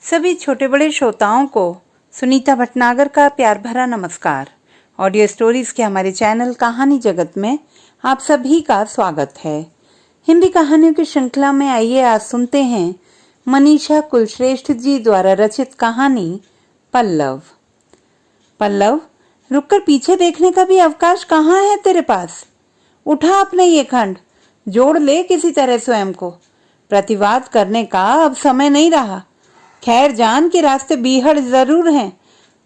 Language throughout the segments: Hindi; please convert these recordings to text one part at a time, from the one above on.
सभी छोटे बड़े श्रोताओं को सुनीता भटनागर का प्यार भरा नमस्कार। ऑडियो स्टोरीज के हमारे चैनल कहानी जगत में आप सभी का स्वागत है। हिंदी कहानियों की श्रृंखला में आइए आज सुनते हैं मनीषा कुलश्रेष्ठ जी द्वारा रचित कहानी पल्लव। पल्लव, रुककर पीछे देखने का भी अवकाश कहाँ है तेरे पास? उठा अपने ये खंड, जोड़ ले किसी तरह स्वयं को। प्रतिवाद करने का अब समय नहीं रहा। खैर जान के रास्ते बीहड़ जरूर हैं।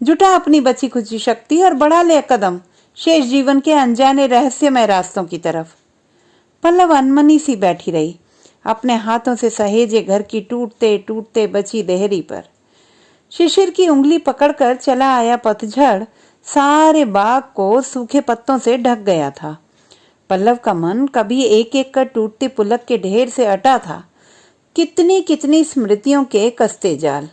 जुटा अपनी बची खुची शक्ति और बढ़ा ले कदम शेष जीवन के अनजाने रहस्यमय रास्तों की तरफ। पल्लव अनमनी सी बैठी रही, अपने हाथों से सहेजे घर की टूटते टूटते बची देहरी पर। शिशिर की उंगली पकड़कर चला आया पतझड़ सारे बाग को सूखे पत्तों से ढक गया था। पल्लव का मन कभी एक एक कर टूटती पुलक के ढेर से अटा था। कितनी कितनी स्मृतियों के कसते जाल,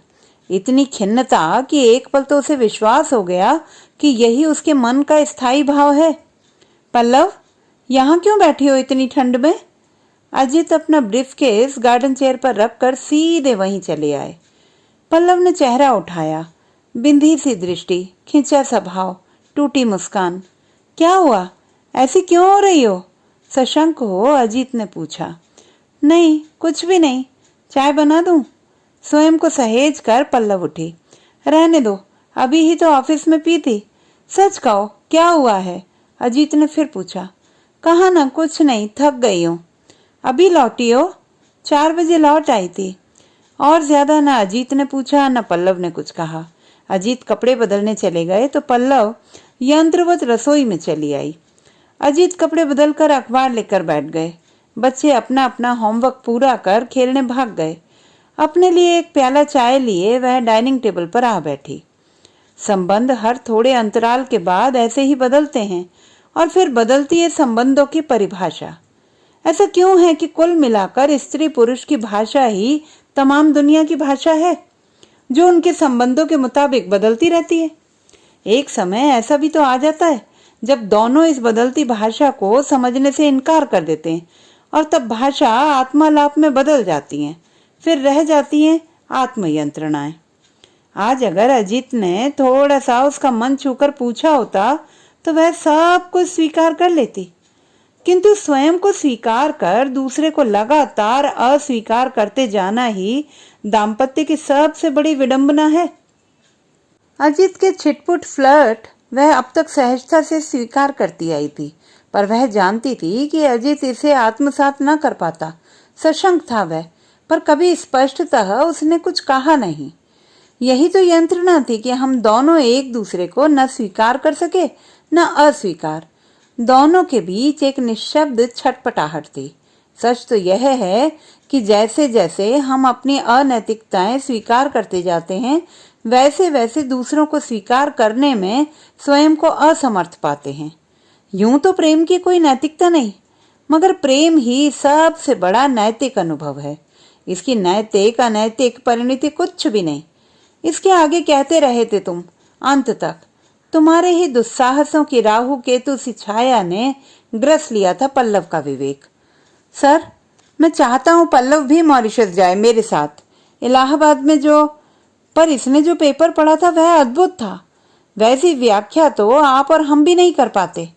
इतनी खिन्नता कि एक पल तो उसे विश्वास हो गया कि यही उसके मन का स्थायी भाव है। पल्लव, यहाँ क्यों बैठी हो इतनी ठंड में? अजित अपना ब्रीफकेस गार्डन चेयर पर रखकर सीधे वहीं चले आए। पल्लव ने चेहरा उठाया, बिंधी सी दृष्टि, खिंचा सा भाव, टूटी मुस्कान। क्या हुआ, ऐसी क्यों हो रही हो? सशंक हो अजीत ने पूछा। नहीं, कुछ भी नहीं। चाय बना दूं? स्वयं को सहेज कर पल्लव उठी। रहने दो, अभी ही तो ऑफिस में पी थी। सच कहो, क्या हुआ है? अजीत ने फिर पूछा। कहा ना, कुछ नहीं, थक गई हूं। अभी लौटी हो? 4 बजे लौट आई थी। और ज्यादा न अजीत ने पूछा न पल्लव ने कुछ कहा। अजीत कपड़े बदलने चले गए तो पल्लव यंत्रवत रसोई में चली आई। अजीत कपड़े बदलकर अखबार लेकर बैठ गए। बच्चे अपना अपना होमवर्क पूरा कर खेलने भाग गए। अपने लिए एक प्याला चाय लिए वह डाइनिंग टेबल पर आ बैठी। संबंध हर थोड़े अंतराल के बाद ऐसे ही बदलते हैं और फिर बदलती है संबंधों की परिभाषा। ऐसा क्यों है कि कुल मिलाकर स्त्री पुरुष की भाषा ही तमाम दुनिया की भाषा है, जो उनके संबंधों के मुताबिक बदलती रहती है। एक समय ऐसा भी तो आ जाता है जब दोनों इस बदलती भाषा को समझने से इनकार कर देते हैं और तब भाषा आत्मालाप में बदल जाती हैं। फिर रह जाती हैं आत्मयंत्रणाएं। आज अगर अजीत ने थोड़ा सा उसका मन छूकर पूछा होता तो वह सब कुछ स्वीकार कर लेती, किंतु स्वयं को स्वीकार कर दूसरे को लगातार अस्वीकार करते जाना ही दाम्पत्य की सबसे बड़ी विडंबना है। अजीत के छिटपुट फ्लर्ट वह अब तक सहजता से स्वीकार करती आई थी, पर वह जानती थी कि अजीत इसे आत्मसात न कर पाता। सशंक था वह, पर कभी स्पष्टतः उसने कुछ कहा नहीं। यही तो यंत्रणा थी कि हम दोनों एक दूसरे को न स्वीकार कर सके न अस्वीकार। दोनों के बीच एक निःशब्द छटपटाहट थी। सच तो यह है कि जैसे जैसे हम अपनी अनैतिकताएं स्वीकार करते जाते हैं, वैसे वैसे दूसरों को स्वीकार करने में स्वयं को असमर्थ पाते हैं। यूं तो प्रेम की कोई नैतिकता नहीं, मगर प्रेम ही सबसे बड़ा नैतिक अनुभव है। इसकी नैतिक अनैतिक परिणति कुछ भी नहीं। इसके आगे कहते रहे थे तुम अंत तक। तुम्हारे ही दुस्साहसों की राहु केतु सी छाया ने ग्रस लिया था पल्लव का विवेक। सर, मैं चाहता हूं पल्लव भी मॉरिशस जाए मेरे साथ, इलाहाबाद में पर इसने जो पेपर पढ़ा था वह अद्भुत था। वैसी व्याख्या तो आप और हम भी नहीं कर पाते।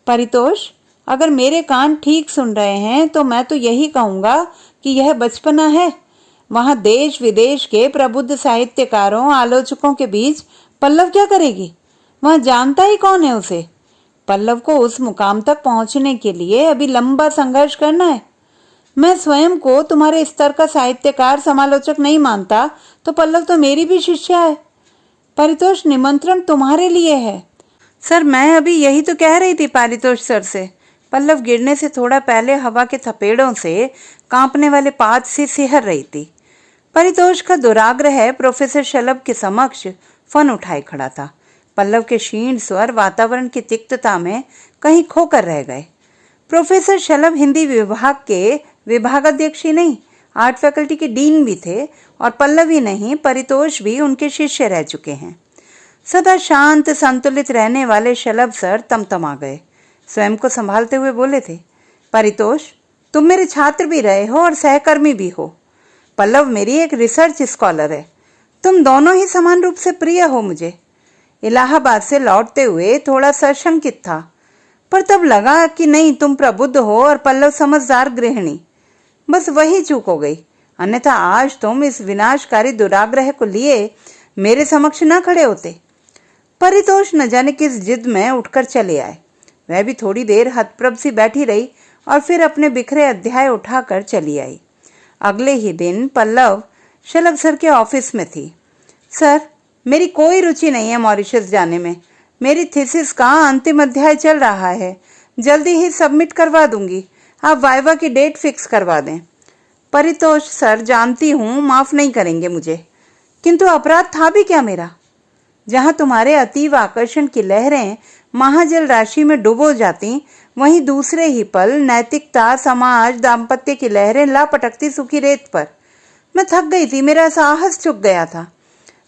परितोष, अगर मेरे कान ठीक सुन रहे हैं तो मैं तो यही कहूंगा कि यह बचपना है। वहां देश विदेश के प्रबुद्ध साहित्यकारों आलोचकों के बीच पल्लव क्या करेगी? वहां जानता ही कौन है उसे? पल्लव को उस मुकाम तक पहुंचने के लिए अभी लंबा संघर्ष करना है। मैं स्वयं को तुम्हारे स्तर का साहित्यकार समालोचक नहीं मानता तो पल्लव तो मेरी भी शिष्या है। परितोष, निमंत्रण तुम्हारे लिए है। सर, मैं अभी यही तो कह रही थी पारितोष सर से। पल्लव गिरने से थोड़ा पहले हवा के थपेड़ों से कांपने वाले पाद से सिहर रही थी। परितोष का दुराग्रह प्रोफेसर शलभ के समक्ष फन उठाए खड़ा था। पल्लव के क्षीण स्वर वातावरण की तिक्तता में कहीं खोकर रह गए। प्रोफेसर शलभ हिंदी विभाग के विभागाध्यक्ष ही नहीं, आर्ट फैकल्टी के डीन भी थे और पल्लव ही नहीं, परितोष भी उनके शिष्य रह चुके हैं। सदा शांत संतुलित रहने वाले शलभ सर तमतमा गए। स्वयं को संभालते हुए बोले थे, परितोष, तुम मेरे छात्र भी रहे हो और सहकर्मी भी हो। पल्लव मेरी एक रिसर्च स्कॉलर है। तुम दोनों ही समान रूप से प्रिय हो मुझे। इलाहाबाद से लौटते हुए थोड़ा सशंकित था, पर तब लगा कि नहीं, तुम प्रबुद्ध हो और पल्लव समझदार गृहिणी। बस वही चूक हो गई, अन्यथा आज तुम इस विनाशकारी दुराग्रह को लिए मेरे समक्ष न खड़े होते। परितोष न जाने किस जिद में उठकर चले आए। वह भी थोड़ी देर हतप्रभ सी बैठी रही और फिर अपने बिखरे अध्याय उठाकर चली आई। अगले ही दिन पल्लव शलभ सर के ऑफिस में थी। सर, मेरी कोई रुचि नहीं है मॉरिशस जाने में। मेरी थीसिस का अंतिम अध्याय चल रहा है, जल्दी ही सबमिट करवा दूंगी। आप वाइवा की डेट फिक्स करवा दें। परितोष सर, जानती हूँ माफ नहीं करेंगे मुझे, किंतु अपराध था भी क्या मेरा? जहाँ तुम्हारे अतीव आकर्षण की लहरें महाजल राशि में डुबो जाती, वहीं दूसरे ही पल नैतिकता, समाज, दाम्पत्य की लहरें लापटकती सूखी रेत पर। मैं थक गई थी, मेरा साहस चुक गया था।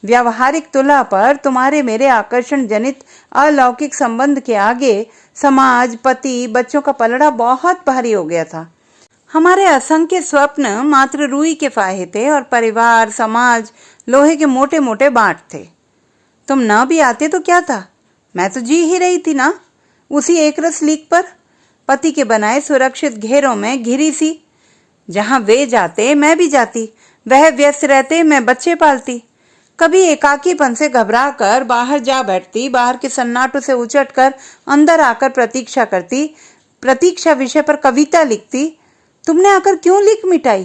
व्यावहारिक तुला पर तुम्हारे मेरे आकर्षण जनित अलौकिक संबंध के आगे समाज, पति, बच्चों का पलड़ा बहुत भारी हो गया था। हमारे असंख्य स्वप्न मात्र रुई के फाहे थे और परिवार, समाज लोहे के मोटे मोटे बांट थे। तुम न भी आते तो क्या था, मैं तो जी ही रही थी ना, उसी एकरस लीक पर, पति के बनाए सुरक्षित घेरों में घिरी सी। जहां वे जाते मैं भी जाती, वह व्यस्त रहते मैं बच्चे पालती। कभी एकाकीपन से घबरा कर बाहर जा बैठती, बाहर के सन्नाटों से उचट कर अंदर आकर प्रतीक्षा करती, प्रतीक्षा विषय पर कविता लिखती। तुमने आकर क्यों लिख मिटाई?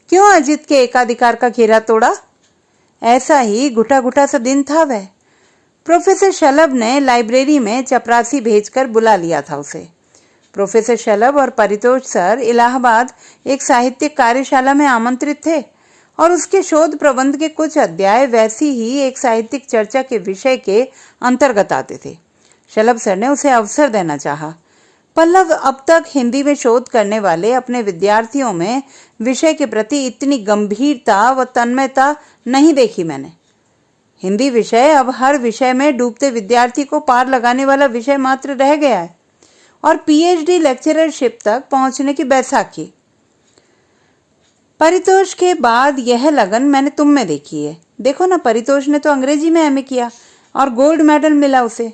क्यों अजित के एकाधिकार का घेरा तोड़ा? ऐसा ही घुटा घुटा सा दिन था वह। प्रोफेसर शलभ ने लाइब्रेरी में चपरासी भेजकर बुला लिया था उसे। प्रोफेसर शलभ और परितोष सर इलाहाबाद एक साहित्यिक कार्यशाला में आमंत्रित थे और उसके शोध प्रबंध के कुछ अध्याय वैसी ही एक साहित्यिक चर्चा के विषय के अंतर्गत आते थे। शलभ सर ने उसे अवसर देना चाहा। पल्लव, अब तक हिंदी में शोध करने वाले अपने विद्यार्थियों में विषय के प्रति इतनी गंभीरता व तन्मयता नहीं देखी मैंने। हिंदी विषय अब हर विषय में डूबते विद्यार्थी को पार लगाने वाला विषय मात्र रह गया है और पीएचडी लेक्चररशिप तक पहुंचने की बैसाखी। परितोष के बाद यह लगन मैंने तुम में देखी है। देखो ना, परितोष ने तो अंग्रेजी में एमए किया और गोल्ड मेडल मिला उसे।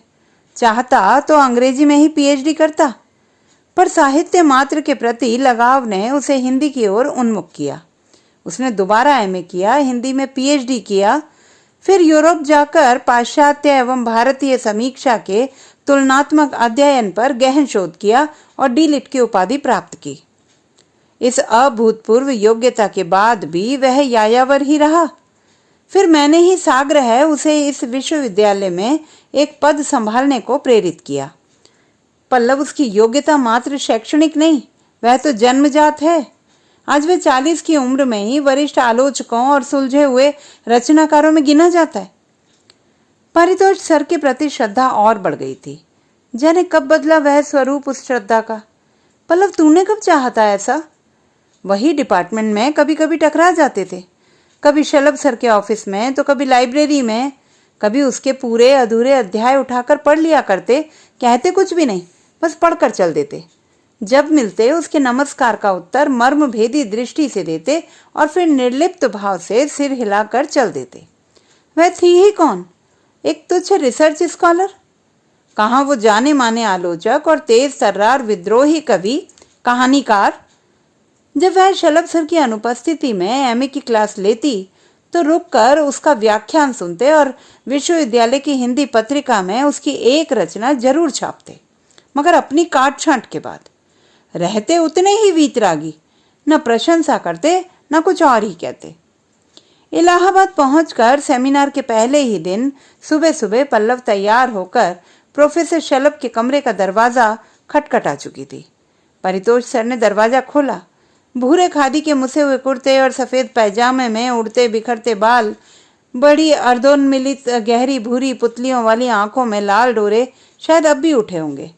चाहता तो अंग्रेजी में ही पीएचडी करता, पर साहित्य मात्र के प्रति लगाव ने उसे हिंदी की ओर उन्मुख किया। उसने दोबारा एमए किया, हिंदी में पीएचडी किया, फिर यूरोप जाकर पाश्चात्य एवं भारतीय समीक्षा के तुलनात्मक अध्ययन पर गहन शोध किया और डीलिट की उपाधि प्राप्त की। इस अभूतपूर्व योग्यता के बाद भी वह यायावर ही रहा। फिर मैंने ही साग्रह उसे इस विश्वविद्यालय में एक पद संभालने को प्रेरित किया। पल्लव, उसकी योग्यता मात्र शैक्षणिक नहीं, वह तो जन्मजात है। आज वह 40 की उम्र में ही वरिष्ठ आलोचकों और सुलझे हुए रचनाकारों में गिना जाता है। परितोष सर के प्रति श्रद्धा और बढ़ गई थी। जाने कब बदला वह स्वरूप उस श्रद्धा का। पल्लव, तूने कब चाहा था ऐसा? वही डिपार्टमेंट में कभी कभी टकरा जाते थे, कभी शलभ सर के ऑफिस में तो कभी लाइब्रेरी में। कभी उसके पूरे अधूरे अध्याय उठाकर पढ़ लिया करते, कहते कुछ भी नहीं, बस पढ़कर चल देते। जब मिलते उसके नमस्कार का उत्तर मर्म भेदी दृष्टि से देते और फिर निर्लिप्त भाव से सिर हिलाकर चल देते। वह थी ही कौन? एक तुच्छ रिसर्च स्कॉलर? कहाँ वो जाने माने आलोचक और तेज तर्रार विद्रोही कवि, कहानीकार? जब वह शलभ सर की अनुपस्थिति में एमए की क्लास लेती तो रुककर उसका व्याख्यान सुनते और विश्वविद्यालय की हिंदी पत्रिका में उसकी एक रचना जरूर छापते, मगर अपनी काट छांट के बाद। रहते उतने ही वीतरागी, न प्रशंसा करते न कुछ और ही कहते। इलाहाबाद पहुंचकर सेमिनार के पहले ही दिन सुबह सुबह पल्लव तैयार होकर प्रोफेसर शलभ के कमरे का दरवाजा खटखटा चुकी थी। परितोष सर ने दरवाजा खोला। भूरे खादी के मुसे हुए कुर्ते और सफेद पैजामे में उड़ते बिखरते बाल, बड़ी अर्धोन्मिलित गहरी भूरी पुतलियों वाली आंखों में लाल डोरे शायद अब भी उठे होंगे।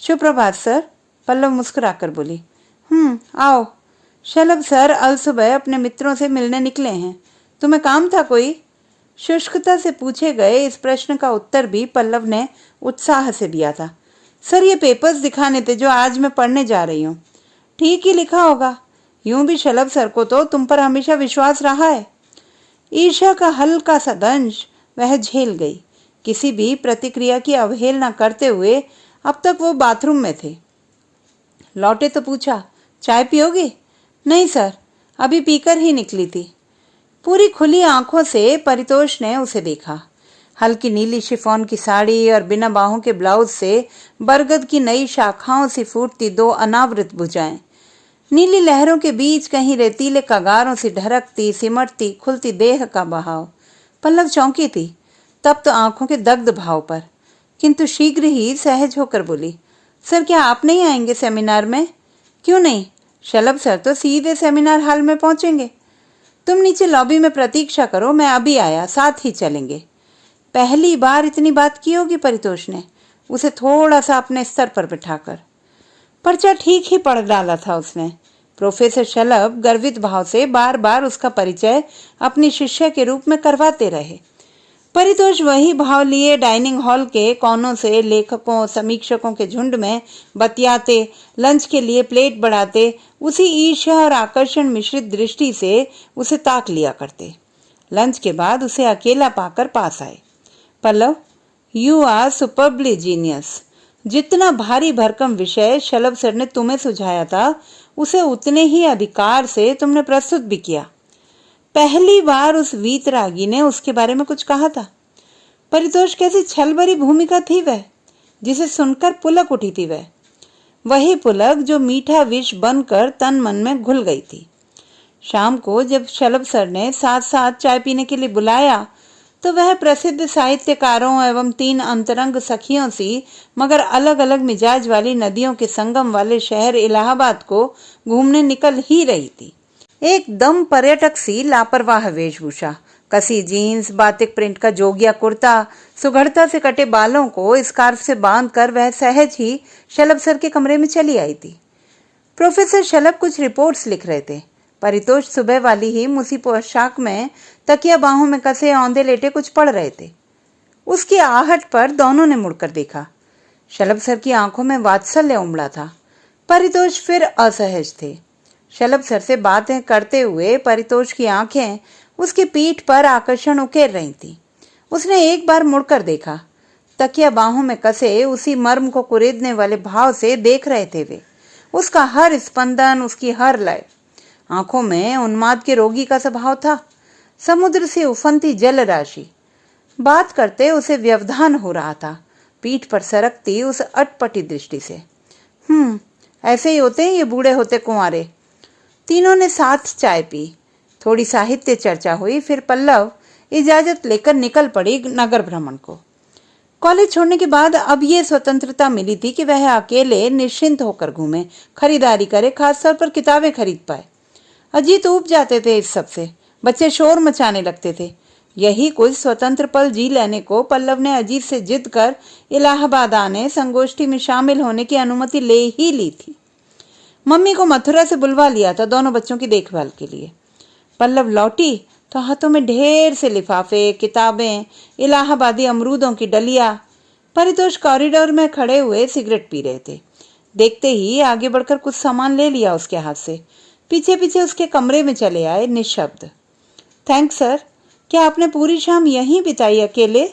सुप्रभात सर, पल्लव मुस्कुराकर बोली। आओ। शलभ सर अलसुबह अपने मित्रों से मिलने निकले हैं। तुम्हें काम था कोई? शुष्कता से पूछे गए इस प्रश्न का उत्तर भी पल्लव ने उत्साह से दिया था। सर, ये पेपर्स दिखाने थे जो आज मैं पढ़ने जा रही हूँ। ठीक ही लिखा होगा, यूं भी शलभ सर को तो तुम पर हमेशा विश्वास रहा है। ईर्ष्या का हल्का सा दंश वह झेल गई। किसी भी प्रतिक्रिया की अवहेलना करते हुए अब तक वो बाथरूम में थे। लौटे तो पूछा, चाय पियोगे? नहीं सर, अभी पीकर ही निकली थी। पूरी खुली आंखों से परितोष ने उसे देखा। हल्की नीली शिफॉन की साड़ी और बिना बाहों के ब्लाउज से बरगद की नई शाखाओं से फूटती दो अनावृत भुजाएं, नीली लहरों के बीच कहीं रेतीले कगारों से ढरकती सिमटती खुलती देह का बहाव। पल्लव चौंकी थी, तब तो आंखों के दग्ध भाव पर, किंतु शीघ्र ही सहज होकर बोली, सर क्या आप नहीं आएंगे सेमिनार में? क्यों नहीं, शलभ सर तो सीधे सेमिनार हॉल में पहुंचेंगे। तुम नीचे लॉबी में प्रतीक्षा करो, मैं अभी आया, साथ ही चलेंगे। पहली बार इतनी बात की होगी परितोष ने, उसे थोड़ा सा अपने स्तर पर बिठाकर। पर्चा ठीक ही पढ़ डाला था उसने। प्रोफेसर शलभ गर्वित भाव से बार बार उसका परिचय अपनी शिष्य के रूप में करवाते रहे। परितोष वही भाव लिए डाइनिंग हॉल के कोनों से लेखकों समीक्षकों के झुंड में बतियाते, लंच के लिए प्लेट बढ़ाते, उसी ईर्ष्या और आकर्षण मिश्रित दृष्टि से उसे ताक लिया करते। लंच के बाद उसे अकेला पाकर पास आए। Pallav, you are superbly genius. जितना भारी भरकम विषय शलभ सर ने तुम्हें सुझाया था, उसे उतने ही अधिकार से तुमने प्रस्तुत भी किया। पहली बार उस वीतरागी ने उसके बारे में कुछ कहा था। परितोष कैसी छल भरी भूमिका थी वह, जिसे सुनकर पुलक उठी थी वह। वही पुलक जो मीठा विष बनकर तन मन में घुल गई थी। शाम को जब शलभ सर ने साथ साथ चाय पीने के लिए बुलाया, तो वह प्रसिद्ध साहित्यकारों एवं 3 अंतरंग सखियों सी मगर अलग अलग मिजाज वाली नदियों के संगम वाले शहर इलाहाबाद को घूमने निकल ही रही थी। एकदम पर्यटक सी लापरवाह वेशभूषा, कसी जीन्स, बातिक प्रिंट का जोगिया कुर्ता, सुघड़ता से कटे बालों को स्कार्फ से बांधकर वह सहज ही शलभ सर के कमरे में चली आई थी। प्रोफेसर शलभ कुछ रिपोर्ट्स लिख रहे थे। परितोष सुबह वाली ही मुसी पोशाक में तकिया बाहों में कसे औंधे लेटे कुछ पढ़ रहे थे। उसकी आहट पर दोनों ने मुड़कर देखा। शलभ सर की आंखों में वात्सल्य उमड़ा था। परितोष फिर असहज थे। शलभ सर से बातें करते हुए परितोष की आंखें उसकी पीठ पर आकर्षण उकेर रही थी। उसने एक बार मुड़कर देखा। तकिया बाहों में कसे उसी मर्म को कुरेदने वाले भाव से देख रहे थे वे। उसका हर स्पंदन, उसकी हर लय। आंखों में उन्माद के रोगी का स्वभाव था, समुद्र से उफनती जल राशि। बात करते उसे व्यवधान हो रहा था, पीठ पर सरकती उस अटपटी दृष्टि से। ऐसे ही होते हैं ये बूढ़े होते कुंवारे। तीनों ने साथ चाय पी, थोड़ी साहित्य चर्चा हुई, फिर पल्लव इजाजत लेकर निकल पड़ी नगर भ्रमण को। कॉलेज छोड़ने के बाद अब ये स्वतंत्रता मिली थी कि वह अकेले निश्चिंत होकर घूमे, खरीदारी करे, खासतौर पर किताबें खरीद पाए। अजीत ऊब जाते थे इस सब से, बच्चे शोर मचाने लगते थे। यही कुछ स्वतंत्र पल जी लेने को पल्लव ने अजीत से जिद कर इलाहाबाद आने, संगोष्ठी में शामिल होने की अनुमति ले ही ली थी। मम्मी को मथुरा से बुलवा लिया था दोनों बच्चों की देखभाल के लिए। पल्लव लौटी तो हाथों में ढेर से लिफाफे, किताबें, इलाहाबादी अमरूदों की डलिया। परितोष कॉरिडोर में खड़े हुए सिगरेट पी रहे थे। देखते ही आगे बढ़कर कुछ सामान ले लिया उसके हाथ से। पीछे पीछे उसके कमरे में चले आए निःशब्द। थैंक्स सर, क्या आपने पूरी शाम यहीं बिताई अकेले?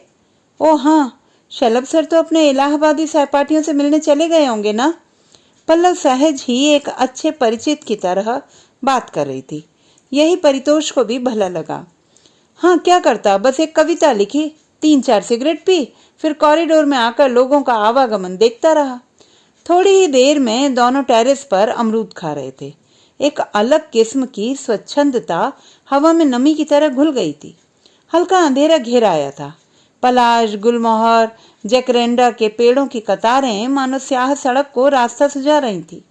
ओह हाँ, शलभ सर तो अपने इलाहाबादी सहपाठियों से मिलने चले गए होंगे ना? पल्लव सहज ही एक अच्छे परिचित की तरह बात कर रही थी। यही परितोष को भी भला लगा। हाँ, क्या करता, बस एक कविता लिखी, 3-4 सिगरेट पी, फिर कॉरिडोर में आकर लोगों का आवागमन देखता रहा। थोड़ी ही देर में दोनों टेरेस पर अमरूद खा रहे थे। एक अलग किस्म की स्वच्छंदता हवा में नमी की तरह घुल गई थी। हल्का अंधेरा घेर आया था। पलाश, गुलमोहर, जैकरेंडा के पेड़ों की कतारें मानो स्याह सड़क को रास्ता सुझा रही थी।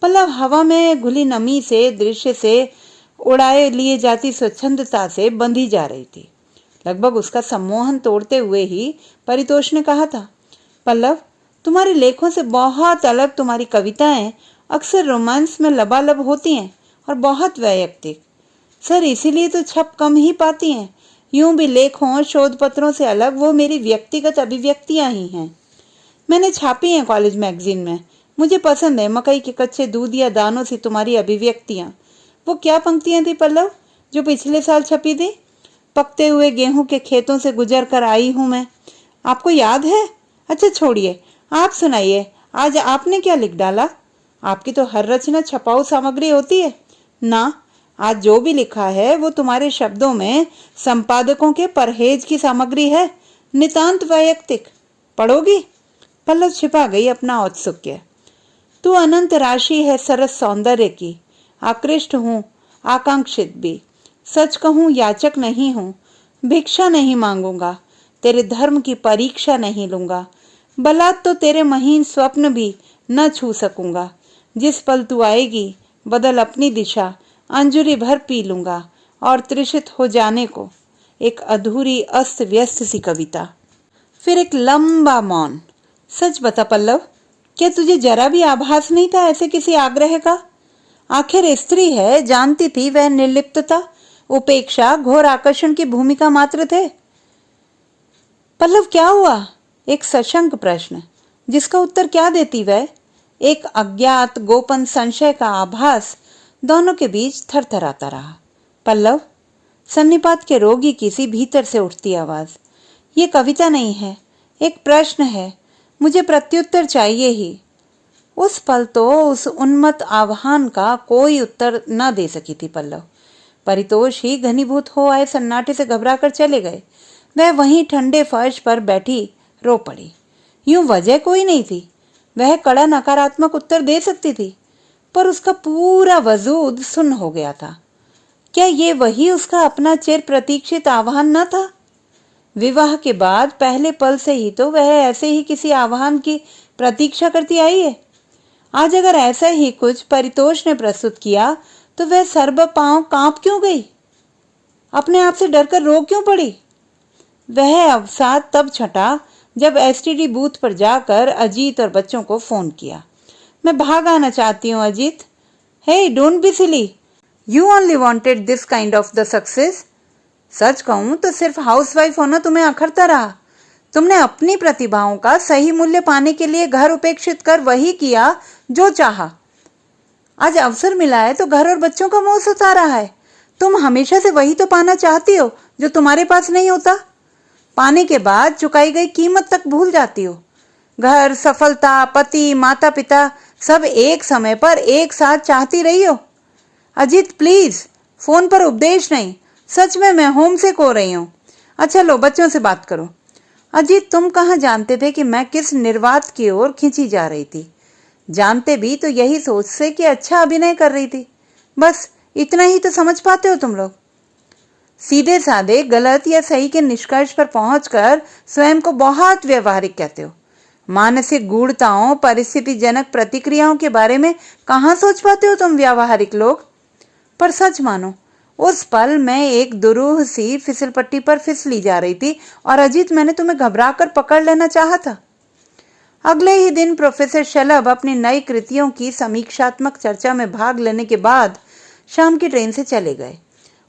पल्लव हवा में घुली नमी से, दृश्य से उड़ाए लिए जाती स्वच्छंदता से बंधी जा रही थी। लगभग उसका सम्मोहन तोड़ते हुए ही परितोष ने कहा था, पल्लव, तुम्हारे लेखों से बहुत अलग तुम्हारी कविताएं अक्सर रोमांस में लबालब होती हैं और बहुत वैयक्तिक। सर, इसीलिए तो छप कम ही पाती हैं। यूं भी लेखों, शोध पत्रों से अलग वो मेरी व्यक्तिगत अभिव्यक्तियां ही हैं। मैंने छापी हैं कॉलेज मैगजीन में। मुझे पसंद है मकई के कच्चे दूध या दानों से तुम्हारी अभिव्यक्तियां। वो क्या पंक्तियां थी पल्लव जो पिछले साल छपी थी? पकते हुए गेहूं के खेतों से गुजर कर आई हूं मैं। आपको याद है? अच्छा छोड़िए, आप सुनाइए, आज आपने क्या लिख डाला? आपकी तो हर रचना छपाऊ सामग्री होती है ना। आज जो भी लिखा है वो तुम्हारे शब्दों में संपादकों के परहेज की सामग्री है, नितांत वैयक्तिक। पढ़ोगी? पल्लव छिपा गई अपना औत्सुक्य। तू अनंत राशि है सरस सौंदर्य की, आकृष्ट हूँ, आकांक्षित भी। सच कहूँ याचक नहीं हूँ, भिक्षा नहीं मांगूंगा, तेरे धर्म की परीक्षा नहीं लूंगा। बलात् तो तेरे महीन स्वप्न भी न छू सकूंगा। जिस पल तू आएगी बदल अपनी दिशा, अंजुरी भर पी लूंगा और तृषित हो जाने को एक अधूरी अस्त व्यस्त सी कविता। फिर एक लंबा मौन। सच बता पल्लव, क्या तुझे जरा भी आभास नहीं था ऐसे किसी आग्रह का? आखिर स्त्री है, जानती थी वह निर्लिप्तता, उपेक्षा, घोर आकर्षण की भूमिका मात्र थे। पल्लव क्या हुआ? एक सशंक प्रश्न, जिसका उत्तर क्या देती वह? एक अज्ञात गोपन संशय का आभास दोनों के बीच थरथराता रहा। पल्लव, सन्निपात के रोगी की सी भीतर से उठती आवाज। ये कविता नहीं है, एक प्रश्न है, मुझे प्रत्युत्तर चाहिए ही। उस पल तो उस उन्मत्त आह्वान का कोई उत्तर न दे सकी थी पल्लव। परितोष ही घनीभूत हो आए सन्नाटे से घबरा कर चले गए। वह वहीं ठंडे फर्श पर बैठी रो पड़ी। यूं वजह कोई नहीं थी, वह कड़ा नकारात्मक उत्तर दे सकती थी, पर उसका पूरा वजूद सुन्न हो गया था। क्या ये वही उसका अपना चिर प्रतीक्षित आह्वान न था? विवाह के बाद पहले पल से ही तो वह ऐसे ही किसी आह्वान की प्रतीक्षा करती आई है। आज अगर ऐसा ही कुछ परितोष ने प्रस्तुत किया तो वह सर्ब पांव कांप क्यों गई? अपने आप से डरकर रो क्यों पड़ी? वह अवसाद तब छटा जब एसटीडी बूथ पर जाकर अजीत और बच्चों को फोन किया। मैं भाग आना चाहती हूँ Ajeet. Hey don't be silly, you only wanted this kind of the success. सच कहूं तो सिर्फ हाउसवाइफ होना तुम्हें अखरता रहा। तुमने अपनी प्रतिभाओं का सही मूल्य पाने के लिए घर उपेक्षित कर वही किया जो चाहा। आज अवसर मिला है तो घर और बच्चों का मोह सता रहा है। तुम हमेशा से वही तो पाना चाहती हो जो तुम्हारे पास नहीं होता। पाने के बाद चुकाई गई कीमत तक भूल जाती हो। घर, सफलता, पति, माता पिता सब एक समय पर एक साथ चाहती रही हो। अजीत प्लीज, फोन पर उपदेश नहीं, सच में मैं होम सिक हो रही हूँ। अच्छा लो बच्चों से बात करो। अजीत तुम कहाँ जानते थे कि मैं किस निर्वात की ओर खींची जा रही थी? जानते भी तो यही सोच से कि अच्छा अभिनय कर रही थी। बस इतना ही तो समझ पाते हो तुम लोग। सीधे साधे गलत या सही के निष्कर्ष पर पहुंचकर स्वयं को बहुत व्यवहारिक कहते हो। मानसिक गूढ़ताओं, परिस्थितिजनक प्रतिक्रियाओं के बारे में कहाँ सोच पाते हो तुम व्यावहारिक लोग? पर सच मानो, उस पल मैं एक दुरूह सी फिसलपट्टी पर फिसली जा रही थी और अजीत मैंने तुम्हें घबराकर पकड़ लेना चाहा था। अगले ही दिन प्रोफेसर शलभ अपनी नई कृतियों की समीक्षात्मक चर्चा में भाग लेने के बाद शाम की ट्रेन से चले गए।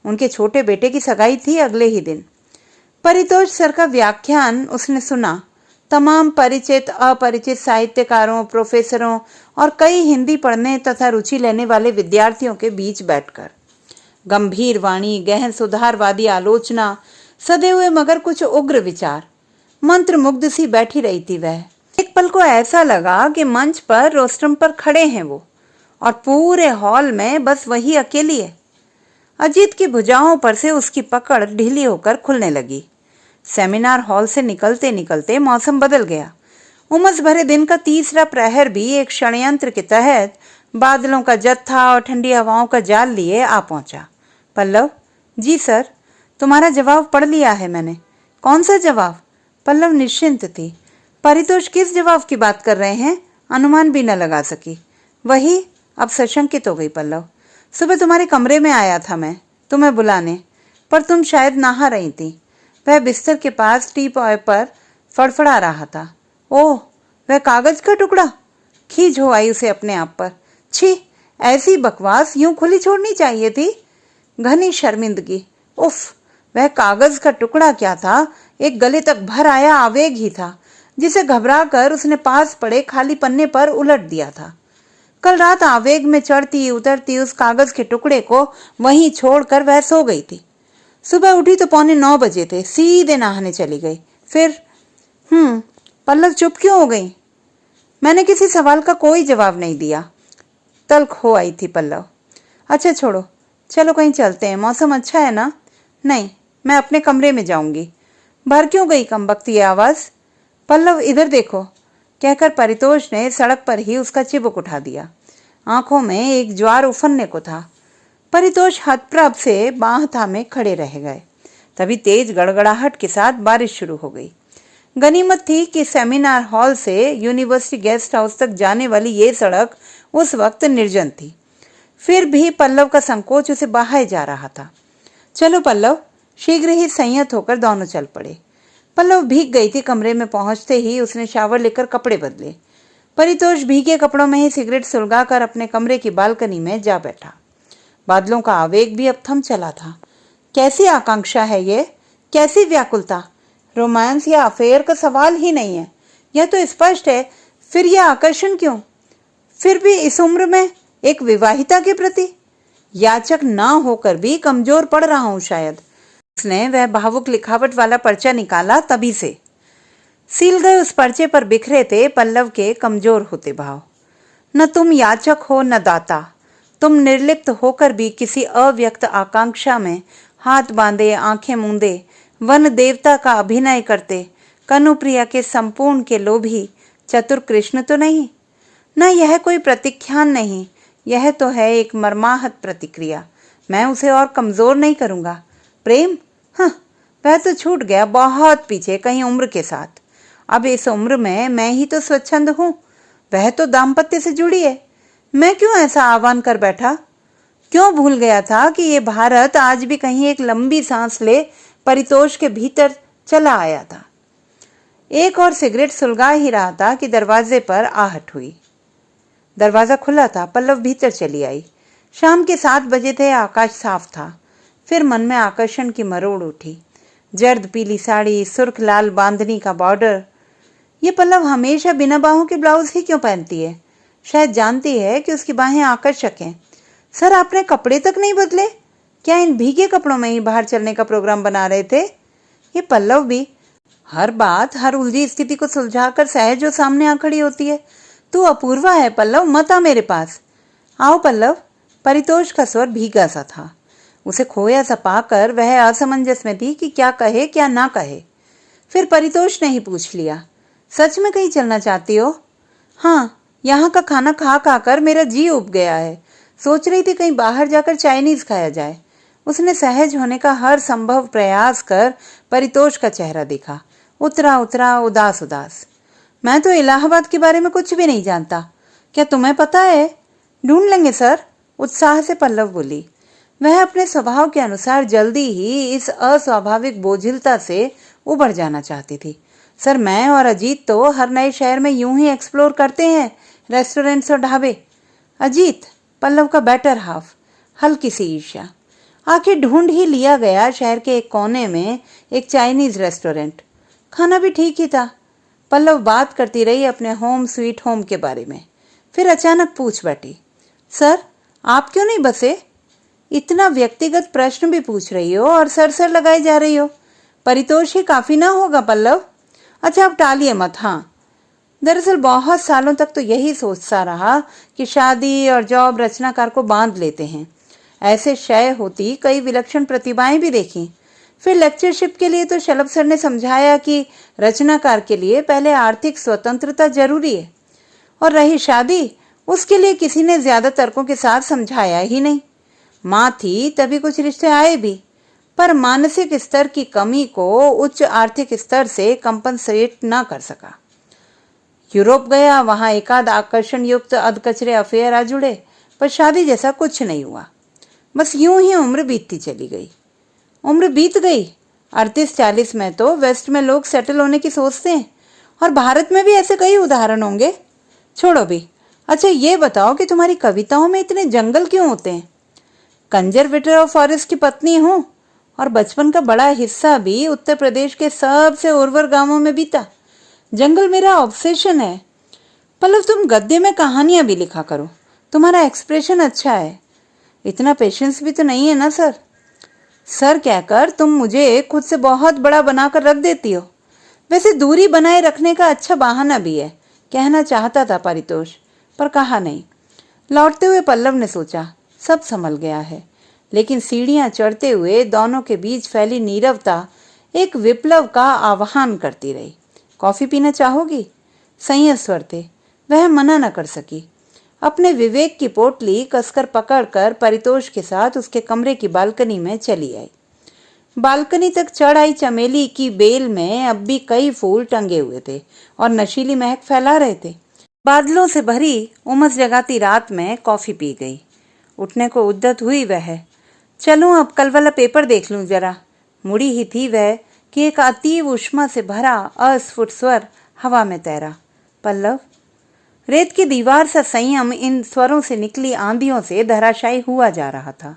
उनके छोटे बेटे की सगाई थी अगले ही दिन। परितोष सर का व्याख्यान उसने सुना। तमाम परिचित अपरिचित साहित्यकारों, प्रोफेसरों और कई हिंदी पढ़ने तथा रुचि लेने वाले विद्यार्थियों के बीच बैठकर गंभीर वाणी, गहन सुधारवादी आलोचना, सदे हुए मगर कुछ उग्र विचार। मंत्रमुग्ध सी बैठी रही थी वह। एक पल को ऐसा लगा कि मंच पर रोस्ट्रम पर खड़े हैं वो और पूरे हॉल में बस वही अकेली है। अजीत की भुजाओं पर से उसकी पकड़ ढीली होकर खुलने लगी। सेमिनार हॉल से निकलते निकलते मौसम बदल गया। उमस भरे दिन का तीसरा प्रहर भी एक षड्यंत्र के तहत बादलों का जत्था और ठंडी हवाओं का जाल लिए आ पहुंचा। पल्लव, जी सर, तुम्हारा जवाब पढ़ लिया है मैंने। कौन सा जवाब? पल्लव निश्चिंत थी। परितोष किस जवाब की बात कर रहे हैं अनुमान भी न लगा सकी। वही। अब सशंकित हो गई पल्लव। सुबह तुम्हारे कमरे में आया था मैं तुम्हें बुलाने, पर तुम शायद नहा रही थी। वह बिस्तर के पास टीपॉय पर फड़फड़ा रहा था। ओह, वह कागज का टुकड़ा! खींच हो आई उसे अपने आप पर। छी, ऐसी बकवास यूं खुली छोड़नी चाहिए थी। घनी शर्मिंदगी। उफ, वह कागज का टुकड़ा क्या था, एक गले तक भर आया आवेग ही था जिसे घबराकर उसने पास पड़े खाली पन्ने पर उलट दिया था। कल रात आवेग में चढ़ती उतरती उस कागज के टुकड़े को वहीं छोड़कर वह सो गई थी। सुबह उठी तो 8:45 थे, सीधे नहाने चली गई। फिर पल्लव चुप क्यों हो गई? मैंने किसी सवाल का कोई जवाब नहीं दिया। तल्ख हो आई थी पल्लव। अच्छा छोड़ो, चलो कहीं चलते हैं, मौसम अच्छा है ना? नहीं, मैं अपने कमरे में जाऊंगी। बाहर क्यों गई कमबख्त ये आवाज? पल्लव इधर देखो, कहकर परितोष ने सड़क पर ही उसका चिबुक उठा दिया। आंखों में एक ज्वार उफनने को था। परितोष हतप्रभ से बांह थामे खड़े रह गए। तभी तेज गड़गड़ाहट के साथ बारिश शुरू हो गई। गनीमत थी कि सेमिनार हॉल से यूनिवर्सिटी गेस्ट हाउस तक जाने वाली ये सड़क उस वक्त निर्जन थी। फिर भी पल्लव का संकोच उसे बहाए जा रहा था। चलो पल्लव, शीघ्र ही संयत होकर दोनों चल पड़े। पल्लव भीग गई थी। कमरे में पहुंचते ही उसने शावर लेकर कपड़े बदले। परितोष भीगे कपड़ों में ही सिगरेट सुलगाकर अपने कमरे की बालकनी में जा बैठा। बादलों का आवेग भी अब थम चला था। कैसी आकांक्षा है ये, कैसी व्याकुलता! रोमांस या अफेयर का सवाल ही नहीं है, यह तो स्पष्ट है। फिर यह आकर्षण क्यों? फिर भी इस उम्र में एक विवाहिता के प्रति? याचक ना होकर भी कमजोर पड़ रहा हूं शायद। उसने वह भावुक लिखावट वाला पर्चा निकाला। तभी से सील गए उस पर्चे पर बिखरे थे पल्लव के कमजोर होते भाव। न तुम याचक हो न दाता, तुम निर्लिप्त होकर भी किसी अव्यक्त आकांक्षा में हाथ बांधे, आंखें मूंदे, वन देवता का अभिनय करते कनुप्रिया के संपूर्ण के लोभी चतुर कृष्ण तो नहीं? न यह कोई प्रतीख्यान नहीं, यह तो है एक मर्माहत प्रतिक्रिया। मैं उसे और कमजोर नहीं करूंगा। प्रेम, हाँ, वह तो छूट गया बहुत पीछे, कहीं उम्र के साथ। अब इस उम्र में मैं ही तो स्वच्छंद हूं, वह तो दाम्पत्य से जुड़ी है। मैं क्यों ऐसा आह्वान कर बैठा? क्यों भूल गया था कि ये भारत आज भी कहीं एक लंबी सांस ले परितोष के भीतर चला आया था। एक और सिगरेट सुलगा ही रहा था कि दरवाजे पर आहट हुई। दरवाजा खुला था। पल्लव भीतर चली आई। शाम के 7 बजे थे। आकाश साफ था। फिर मन में आकर्षण की मरोड़ उठी। जर्द पीली साड़ी, सुर्ख लाल बांधनी का बॉर्डर। ये पल्लव हमेशा बिना बाहों के ब्लाउज ही क्यों पहनती है? शायद जानती है कि उसकी बाहें आकर्षक हैं। सर, आपने कपड़े तक नहीं बदले? क्या इन भीगे कपड़ों में ही बाहर चलने का प्रोग्राम बना रहे थे? ये पल्लव भी हर बात, हर उलझी स्थिति को सुलझाकर सहज जो सामने आ खड़ी होती है। तू अपूर्वा है पल्लव, मत आ मेरे पास। आओ पल्लव। परितोष का स्वर भीगा सा था। उसे खोया सा पाकर वह असमंजस में थी कि क्या कहे क्या ना कहे। फिर परितोष ने ही पूछ लिया, सच में कहीं चलना चाहती हो? हाँ, यहाँ का खाना खा खा कर मेरा जी उब गया है। सोच रही थी कहीं बाहर जाकर चाइनीज खाया जाए। उसने सहज होने का हर संभव प्रयास कर परितोष का चेहरा देखा। उतरा उतरा, उदास उदास। मैं तो इलाहाबाद के बारे में कुछ भी नहीं जानता, क्या तुम्हें पता है? ढूंढ लेंगे सर, उत्साह से पल्लव बोली। वह अपने स्वभाव के अनुसार जल्दी ही इस अस्वाभाविक बोझिलता से उबर जाना चाहती थी। सर, मैं और अजीत तो हर नए शहर में यूं ही एक्सप्लोर करते हैं, रेस्टोरेंट्स और ढाबे। अजीत, पल्लव का बेटर हाफ, हल्की सी ईर्ष्या। आखिर ढूंढ ही लिया गया शहर के एक कोने में एक चाइनीज रेस्टोरेंट। खाना भी ठीक ही था। पल्लव बात करती रही अपने होम स्वीट होम के बारे में। फिर अचानक पूछ बैठी, सर, आप क्यों नहीं बसे? इतना व्यक्तिगत प्रश्न भी पूछ रही हो और सर सर लगाई जा रही हो। परितोष ही काफी ना होगा पल्लव? अच्छा, अब टालिए मत। हाँ, दरअसल बहुत सालों तक तो यही सोचता रहा कि शादी और जॉब रचनाकार को बांध लेते हैं। ऐसे शय होती कई विलक्षण प्रतिभाएं भी देखी। फिर लेक्चरशिप के लिए तो शलभ सर ने समझाया कि रचनाकार के लिए पहले आर्थिक स्वतंत्रता जरूरी है, और रही शादी, उसके लिए किसी ने ज्यादा तर्कों के साथ समझाया ही नहीं। माँ थी तभी कुछ रिश्ते आए भी, पर मानसिक स्तर की कमी को उच्च आर्थिक स्तर से कंपनसेट न कर सका। यूरोप गया, वहां एकाध आकर्षण युक्त अधकचरे अफेयर आ जुड़े, पर शादी जैसा कुछ नहीं हुआ। बस यूं ही उम्र बीतती चली गई। उम्र बीत गई। 38-40 में तो वेस्ट में लोग सेटल होने की सोचते हैं, और भारत में भी ऐसे कई उदाहरण होंगे। छोड़ो भी। अच्छा, ये बताओ कि तुम्हारी कविताओं में इतने जंगल क्यों होते हैं? कंजर्वेटर ऑफ फॉरेस्ट की पत्नी हूँ, और बचपन का बड़ा हिस्सा भी उत्तर प्रदेश के सबसे उर्वर गांवों में बीता। जंगल मेरा ऑब्सेशन है। पल्लव, तुम गद्य में कहानियां भी लिखा करो, तुम्हारा एक्सप्रेशन अच्छा है। इतना पेशेंस भी तो नहीं है ना सर? सर कहकर तुम मुझे खुद से बहुत बड़ा बनाकर रख देती हो। वैसे दूरी बनाए रखने का अच्छा बहाना भी है, कहना चाहता था परितोष, पर कहा नहीं। लौटते हुए पल्लव ने सोचा सब संभल गया है, लेकिन सीढ़ियां चढ़ते हुए दोनों के बीच फैली नीरवता एक विप्लव का आह्वान करती रही। कॉफी पीना चाहोगी? संयत स्वर थे, वह मना न कर सकी। अपने विवेक की पोटली कसकर पकड़कर परितोष के साथ उसके कमरे की बालकनी में चली आई। बालकनी तक चढ़ आई चमेली की बेल में अब भी कई फूल टंगे हुए थे और नशीली महक फैला रहे थे। बादलों से भरी उमस जगाती रात में कॉफी पी गई। उठने को उद्यत हुई वह। चलूं अब कल वाला पेपर देख लूं जरा। मुड़ी ही थी वह कि एक अतीव उष्मा से भरा अस्फुट स्वर हवा में तैरा। पल्लव। रेत की दीवार सा संयम इन स्वरों से निकली आंधियों से धराशायी हुआ जा रहा था।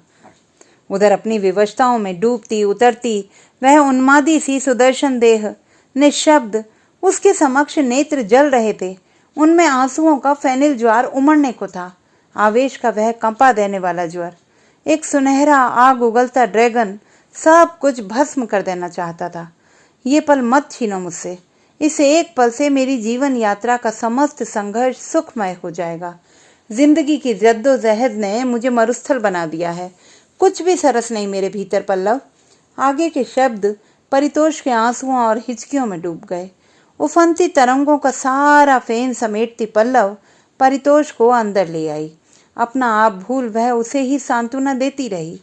उधर अपनी विवशताओं में डूबती उतरती वह उन्मादी सी सुदर्शन देह निशब्द उसके समक्ष नेत्र जल रहे थे। उनमें आंसुओं का फैनिल ज्वार उमड़ने को था, आवेश का वह कंपा देने वाला ज्वर। एक सुनहरा आग उगलता ड्रैगन सब कुछ भस्म कर देना चाहता था। ये पल मत छीनो मुझसे, इस एक पल से मेरी जीवन यात्रा का समस्त संघर्ष सुखमय हो जाएगा। जिंदगी की जद्दोजहद ने मुझे मरुस्थल बना दिया है, कुछ भी सरस नहीं मेरे भीतर पल्लव। आगे के शब्द परितोष के आंसुओं और हिचकियों में डूब गए। उफनती तरंगों का सारा फेन समेटती पल्लव परितोष को अंदर ले आई। अपना आप भूल वह उसे ही सांत्वना देती रही।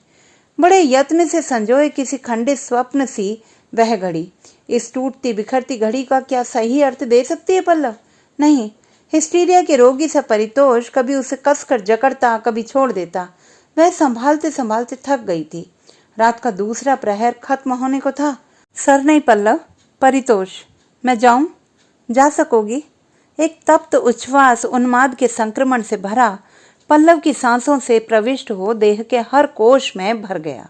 बड़े यत्न से संजोए किसी खंडित स्वप्न सी वह घड़ी इस टूटती बिखरती घड़ी का क्या सही अर्थ दे सकती है पल्लव? नहीं, हिस्टीरिया के रोगी सा परितोष कभी उसे कसकर जकड़ता, कभी छोड़ देता। वह संभालते संभालते थक गई थी। रात का दूसरा प्रहर खत्म होने को था। सर नहीं पल्लव, परितोष, मैं जाऊं? जा सकोगी? एक तप्त उच्छ्वास उन्माद के संक्रमण से भरा पल्लव की सांसों से प्रविष्ट हो देह के हर कोश में भर गया।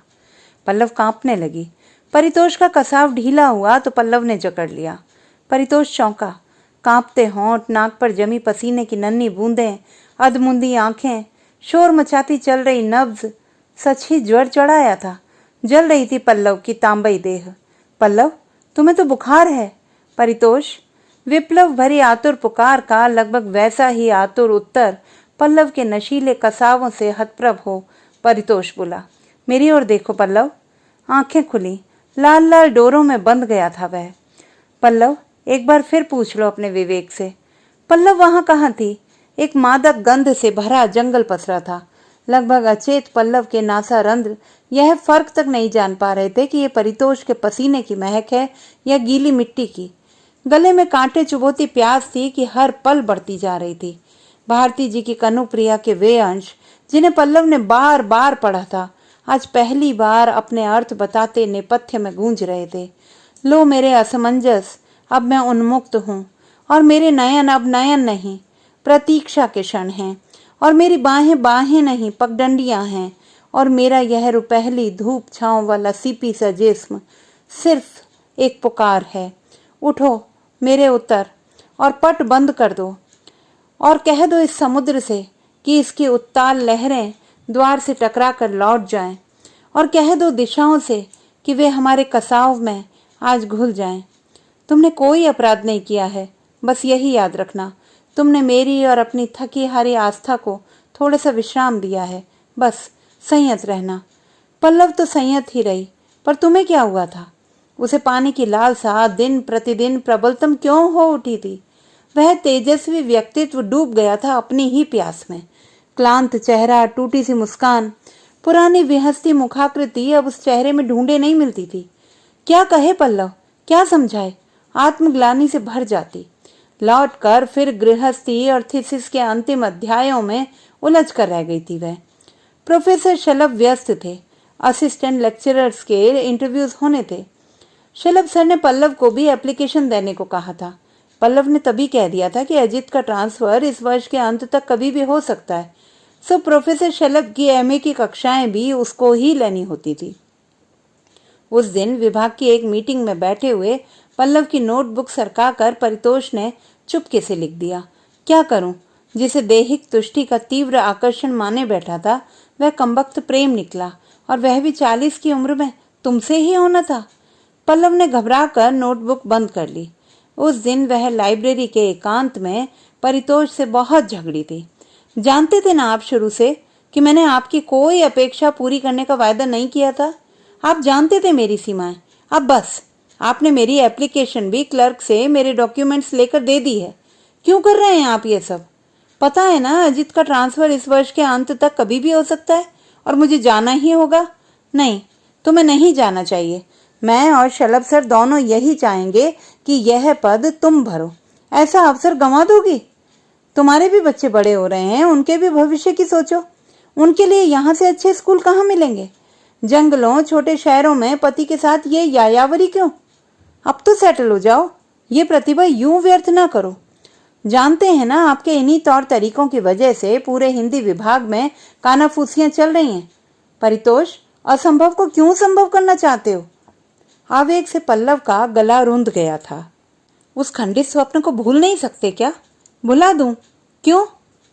पल्लव कांपने लगी। परितोष का कसाव ढीला हुआ तो पल्लव ने जकड़ लिया। परितोष चौंका। कांपते होंठ, नाक पर जमी पसीने की नन्ही बूंदें, अधमुंदी आंखें, शोर मचाती चल रही नब्ज, सच ही ज्वर चढ़ाया था। जल रही थी पल्लव की तांबई देह। पल्लव, तुम्हें तो बुखार है। परितोष। विप्लव भरी आतुर पुकार का लगभग वैसा ही आतुर उत्तर पल्लव के नशीले कसावों से हतप्रभ हो परितोष बोला, मेरी ओर देखो पल्लव। आंखें खुली, लाल लाल डोरों में बंध गया था वह। पल्लव, एक बार फिर पूछ लो अपने विवेक से। पल्लव वहां कहाँ थी? एक मादक गंध से भरा जंगल पसरा था। लगभग अचेत पल्लव के नासारंध्र यह फर्क तक नहीं जान पा रहे थे कि यह परितोष के पसीने की महक है या गीली मिट्टी की। गले में कांटे चुभोती प्यास थी कि हर पल बढ़ती जा रही थी। भारती जी की कनुप्रिया के वे अंश जिन्हें पल्लव ने बार बार पढ़ा था, आज पहली बार अपने अर्थ बताते नेपथ्य में गूंज रहे थे। लो मेरे असमंजस, अब मैं उन्मुक्त हूँ और मेरे नयन अब नयन नहीं, प्रतीक्षा के क्षण हैं, और मेरी बाहें बाहें नहीं, पगडंडियां हैं, और मेरा यह रुपहली धूप छांव वाला सीपी सा जिस्म सिर्फ एक पुकार है, उठो मेरे उतर, और पट बंद कर दो और कह दो इस समुद्र से कि इसकी उत्ताल लहरें द्वार से टकरा कर लौट जाएं, और कह दो दिशाओं से कि वे हमारे कसाव में आज घुल जाएं। तुमने कोई अपराध नहीं किया है, बस यही याद रखना। तुमने मेरी और अपनी थकी हारी आस्था को थोड़ा सा विश्राम दिया है, बस संयत रहना। पल्लव तो संयत ही रही, पर तुम्हें क्या हुआ था? उसे पाने की लालसा दिन प्रतिदिन प्रबलतम क्यों हो उठी थी? वह तेजस्वी व्यक्तित्व डूब गया था अपनी ही प्यास में। क्लांत चेहरा, टूटी सी मुस्कान, पुरानी विहसती मुखाकृति अब उस चेहरे में ढूंढे नहीं मिलती थी। क्या कहे पल्लव, क्या समझाए? आत्मग्लानि से भर जाती। लौटकर फिर गृहस्थी और थीसिस के अंतिम अध्यायों में उलझ कर रह गई थी वह। प्रोफेसर शलभ व्यस्त थे, असिस्टेंट लेक्चरर्स के इंटरव्यूज होने थे। शलभ सर ने पल्लव को भी एप्लीकेशन देने को कहा था। पल्लव ने तभी कह दिया था कि अजित का ट्रांसफर इस वर्ष के अंत तक कभी भी हो सकता है, सो प्रोफेसर शलभ की एमए की कक्षाएं भी उसको ही लेनी होती थी। उस दिन विभाग की एक मीटिंग में बैठे हुए पल्लव की नोटबुक सरकाकर परितोष ने चुपके से लिख दिया। क्या करूं? जिसे दैहिक तुष्टि का तीव्र आकर्षण माने बैठा था वह कमबख्त प्रेम निकला, और वह भी 40 की उम्र में, तुमसे ही होना था। पल्लव ने घबराकर नोटबुक बंद कर ली। उस दिन वह लाइब्रेरी के एकांत में परितोष से बहुत झगड़ी थी। जानते थे ना आप शुरू से कि मैंने आपकी कोई अपेक्षा पूरी करने का वायदा नहीं किया था। आप जानते थे मेरी सीमाएं। अब बस, आपने मेरी एप्लीकेशन भी क्लर्क से मेरे डॉक्यूमेंट्स लेकर दे दी है। क्यों कर रहे हैं आप ये सब? पता है ना अजित का ट्रांसफर इस वर्ष के अंत तक कभी भी हो सकता है और मुझे जाना ही होगा। नहीं, तुम्हें नहीं जाना चाहिए। मैं और शलभ सर दोनों यही चाहेंगे कि यह पद तुम भरो। ऐसा अवसर गंवा दोगी? तुम्हारे भी बच्चे बड़े हो रहे हैं, उनके भी भविष्य की सोचो। उनके लिए यहाँ से अच्छे स्कूल कहाँ मिलेंगे? जंगलों, छोटे शहरों में पति के साथ ये यायावरी क्यों? अब तो सेटल हो जाओ। ये प्रतिभा यूं व्यर्थ ना करो। जानते हैं ना आपके इन्हीं तौर तरीकों की वजह से पूरे हिंदी विभाग में कानाफूसियां चल रही हैं। परितोष, असंभव को क्यों संभव करना चाहते हो? आवेग से पल्लव का गला रुंध गया था। उस खंडित स्वप्न को भूल नहीं सकते क्या? भुला दूं? क्यों?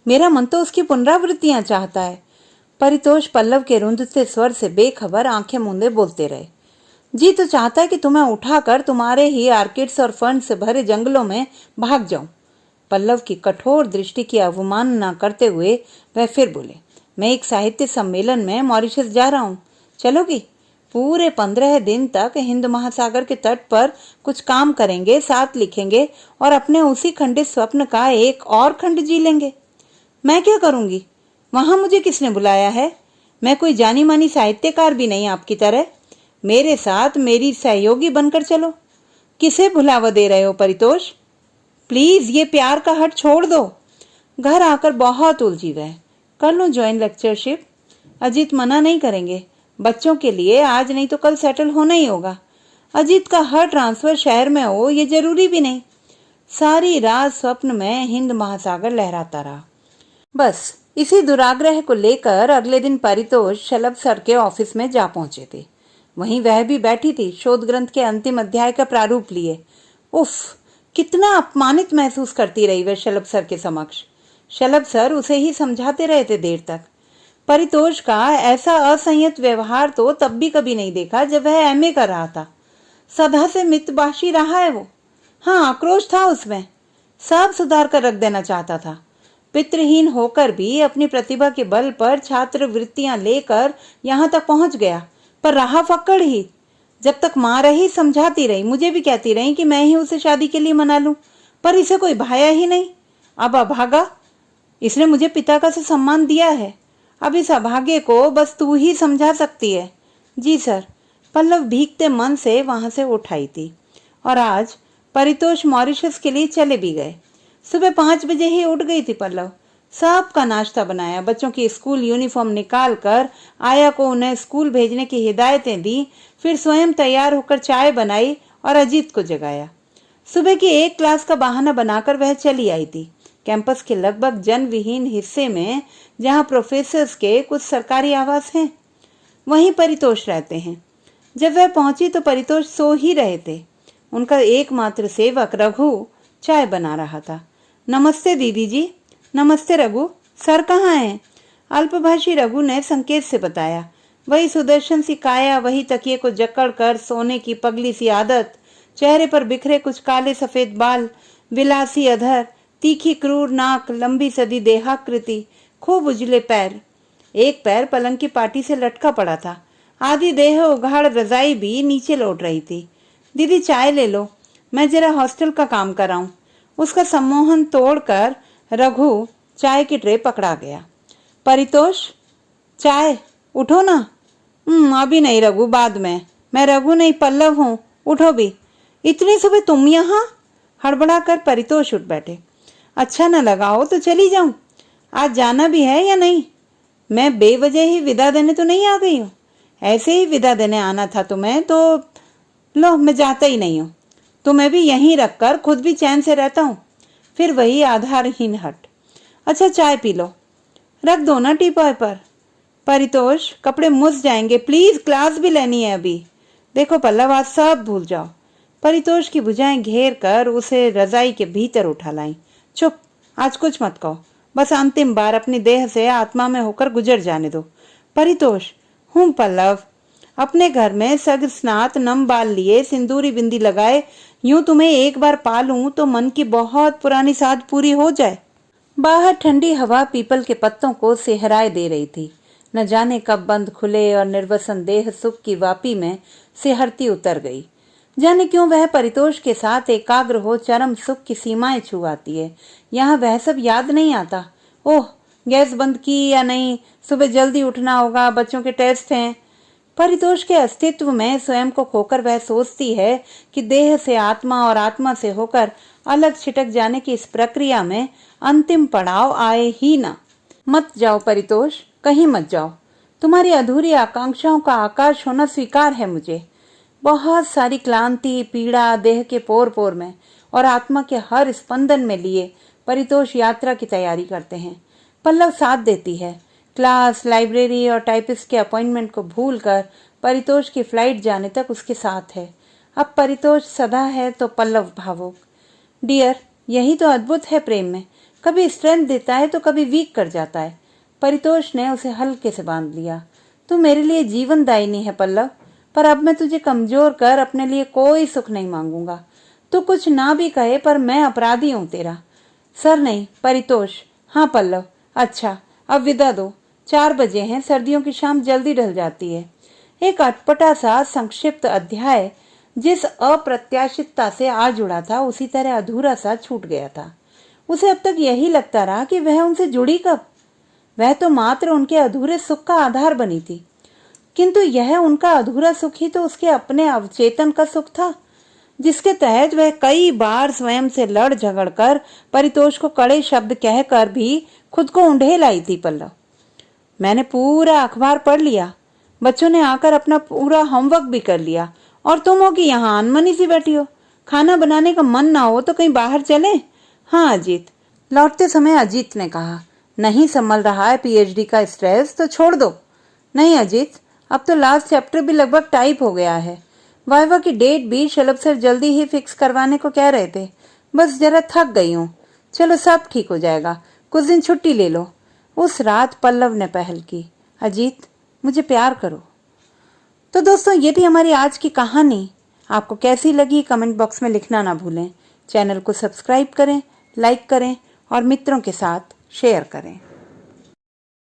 मेरा मन तो उसकी पुनरावृत्तियां चाहता है। परितोष पल्लव के रुंधते स्वर से बेखबर आंखें मूंदे बोलते रहे। जी तो चाहता है कि तुम्हें उठाकर तुम्हारे ही आर्किड्स और फर्न से भरे जंगलों में भाग जाऊं। पल्लव की कठोर दृष्टि की अवमानना करते हुए वह फिर बोले, मैं एक साहित्य सम्मेलन में मॉरिशस जा रहा हूँ। चलोगी? पूरे 15 दिन तक हिंद महासागर के तट पर कुछ काम करेंगे, साथ लिखेंगे और अपने उसी खंडित स्वप्न का एक और खंड जी लेंगे। मैं क्या करूंगी? वहां मुझे किसने बुलाया है? मैं कोई जानी मानी साहित्यकार भी नहीं आपकी तरह। मेरे साथ मेरी सहयोगी बनकर चलो। किसे भुलावा दे रहे हो परितोष? प्लीज ये प्यार का हट छोड़ दो। घर आकर बहुत उलझी वह। कर लो ज्वाइन लेक्चरशिप। अजीत मना नहीं करेंगे। बच्चों के लिए आज नहीं तो कल सेटल होना ही होगा। अजीत का हर ट्रांसफर शहर में हो ये जरूरी भी नहीं। सारी रात स्वप्न में हिंद महासागर लहराता रहा। बस इसी दुराग्रह को लेकर अगले दिन परितोष शलभ सर के ऑफिस में जा पहुंचे थे। वहीं वह भी बैठी थी, शोध ग्रंथ के अंतिम अध्याय का प्रारूप लिए। उफ, कितना अपमानित महसूस करती रही वह शलभ सर के समक्ष। शलभ सर उसे ही समझाते रहे थे देर तक। परितोष का ऐसा असंयत व्यवहार तो तब भी कभी नहीं देखा जब वह एमए कर रहा था। सदा से मितभाषी रहा है वो। हाँ, आक्रोश था उसमें। सब सुधार कर रख देना चाहता था। पितृहीन होकर भी अपनी प्रतिभा के बल पर छात्र वृत्तियां लेकर यहाँ तक पहुंच गया, पर रहा फक्कड़ ही। जब तक माँ रही समझाती रही, मुझे भी कहती रही कि मैं ही उसे शादी के लिए मना लूं, पर इसे कोई भाया ही नहीं। अब अभागा, इसने मुझे पिता का से सम्मान दिया है। अब इस अभागे को बस तू ही समझा सकती है। जी सर। पल्लव भीगते मन से वहां से उठाई थी। और आज परितोष मॉरिशस के लिए चले भी गए। सुबह 5 बजे ही उठ गई थी पल्लव। सबका नाश्ता बनाया, बच्चों की स्कूल यूनिफॉर्म निकाल कर आया को उन्हें स्कूल भेजने की हिदायतें दी, फिर स्वयं तैयार होकर चाय बनाई और अजीत को जगाया। सुबह की एक क्लास का बहाना बनाकर वह चली आई थी। कैंपस के लगभग जनविहीन हिस्से में जहां प्रोफेसर्स के कुछ सरकारी आवास हैं, वहीं परितोष रहते हैं। जब वह पहुंची तो परितोष सो ही रहे थे। उनका एकमात्र सेवक रघु चाय बना रहा था। नमस्ते दीदी जी। नमस्ते रघु। सर कहाँ हैं? अल्पभाषी रघु ने संकेत से बताया। वही सुदर्शन सी काया, वही तकिए को जकड़ कर सोने की पगली सी आदत, चेहरे पर बिखरे कुछ काले सफेद बाल, विलासी अधर, तीखी क्रूर नाक, लंबी सदी देहाकृति, खूब उजले पैर। एक पैर पलंग की पाटी से लटका पड़ा था। आधी देह उघाड़ रजाई भी नीचे लौट रही थी। दीदी चाय ले लो, मैं जरा हॉस्टल का काम कर रहा हूँ। उसका सम्मोहन तोड़कर रघु चाय की ट्रे पकड़ा गया। परितोष, चाय, उठो ना। अभी नहीं रघु, बाद में। मैं रघु नहीं पल्लव हूँ, उठो भी। इतनी सुबह तुम यहाँ? हड़बड़ा कर परितोष उठ बैठे। अच्छा न लगा हो तो चली जाऊं। आज जाना भी है या नहीं? मैं बेवजह ही विदा देने तो नहीं आ गई हूँ। ऐसे ही विदा देने आना था तुम्हें तो लो, मैं जाता ही नहीं हूँ। तुम्हें भी यहीं रखकर खुद भी चैन से रहता हूँ। फिर वही आधारहीन हट। अच्छा चाय पी लो। रख दो ना टीपॉय पर। परितोष, कपड़े मुझ जाएंगे प्लीज, क्लास भी लेनी है अभी। देखो पल्लव, आज सब भूल जाओ। परितोष की भुजाएं घेर कर उसे रजाई के भीतर उठा लाई। चुप, आज कुछ मत कहो। बस अंतिम बार अपनी देह से आत्मा में होकर गुजर जाने दो। परितोष, हूँ पल्लव। अपने घर में सग स्नात नम बाल लिए सिंदूरी बिंदी लगाए यूं तुम्हें एक बार पा लूं तो मन की बहुत पुरानी साध पूरी हो जाए। बाहर ठंडी हवा पीपल के पत्तों को सेहराए दे रही थी। न जाने कब बंद खुले और निर्वसन देह सुख की वापी में सेहरती उतर गई। जाने क्यों वह परितोष के साथ एकाग्र हो चरम सुख की सीमाएं छुआती है। यहाँ वह सब याद नहीं आता। ओह, गैस बंद की या नहीं, सुबह जल्दी उठना होगा, बच्चों के टेस्ट हैं। परितोष के अस्तित्व में स्वयं को खोकर वह सोचती है कि देह से आत्मा और आत्मा से होकर अलग छिटक जाने की इस प्रक्रिया में अंतिम पड़ाव आए ही ना। मत जाओ परितोष, कहीं मत जाओ। तुम्हारी अधूरी आकांक्षाओं का आकाश होना स्वीकार है मुझे। बहुत सारी क्लांति पीड़ा देह के पोर पोर में और आत्मा के हर स्पंदन में लिए परितोष यात्रा की तैयारी करते हैं। पल्लव साथ देती है। क्लास, लाइब्रेरी और टाइपिस्ट के अपॉइंटमेंट को भूलकर परितोष की फ्लाइट जाने तक उसके साथ है। अब परितोष सदा है तो पल्लव भावुक। डियर, यही तो अद्भुत है प्रेम में, कभी स्ट्रेंथ देता है तो कभी वीक कर जाता है। परितोष ने उसे हल्के से बांध लिया। तू मेरे लिए जीवनदायिनी है पल्लव, पर अब मैं तुझे कमजोर कर अपने लिए कोई सुख नहीं मांगूंगा। तू कुछ ना भी कहे पर मैं अपराधी हूं तेरा। सर नहीं, परितोष। हाँ पल्लव, अच्छा अब विदा दो। 4 बजे हैं, सर्दियों की शाम जल्दी ढल जाती है। एक अटपटा सा संक्षिप्त अध्याय जिस अप्रत्याशितता से आ जुड़ा था उसी तरह अधूरा सा छूट गया था। उसे अब तक यही लगता रहा कि वह उनसे जुड़ी कब। वह तो मात्र उनके अधूरे सुख का आधार बनी थी, किंतु यह उनका अधूरा सुख ही तो उसके अपने अवचेतन का सुख था, जिसके तहत वह कई बार स्वयं से लड़ झगड़ कर परितोष को कड़े शब्द कहकर भी खुद को ऊंढे लाई थी। पल्लव, मैंने पूरा अखबार पढ़ लिया, बच्चों ने आकर अपना पूरा होमवर्क भी कर लिया, और तुम हो कि यहाँ अनमनी सी बैठी हो। खाना बनाने का मन ना हो तो कहीं बाहर चले। हाँ अजीत, लौटते समय अजीत ने कहा। नहीं संभल रहा है पीएचडी का स्ट्रेस तो छोड़ दो। नहीं अजीत, अब तो लास्ट चैप्टर भी लगभग टाइप हो गया है। वाइवा की डेट भी शलभ सर जल्दी ही फिक्स करवाने को कह रहे थे। बस जरा थक गई हूँ। चलो सब ठीक हो जाएगा, कुछ दिन छुट्टी ले लो। उस रात पल्लव ने पहल की, अजीत मुझे प्यार करो। तो दोस्तों, ये थी हमारी आज की कहानी। आपको कैसी लगी कमेंट बॉक्स में लिखना ना भूलें। चैनल को सब्सक्राइब करें, लाइक करें और मित्रों के साथ शेयर करें।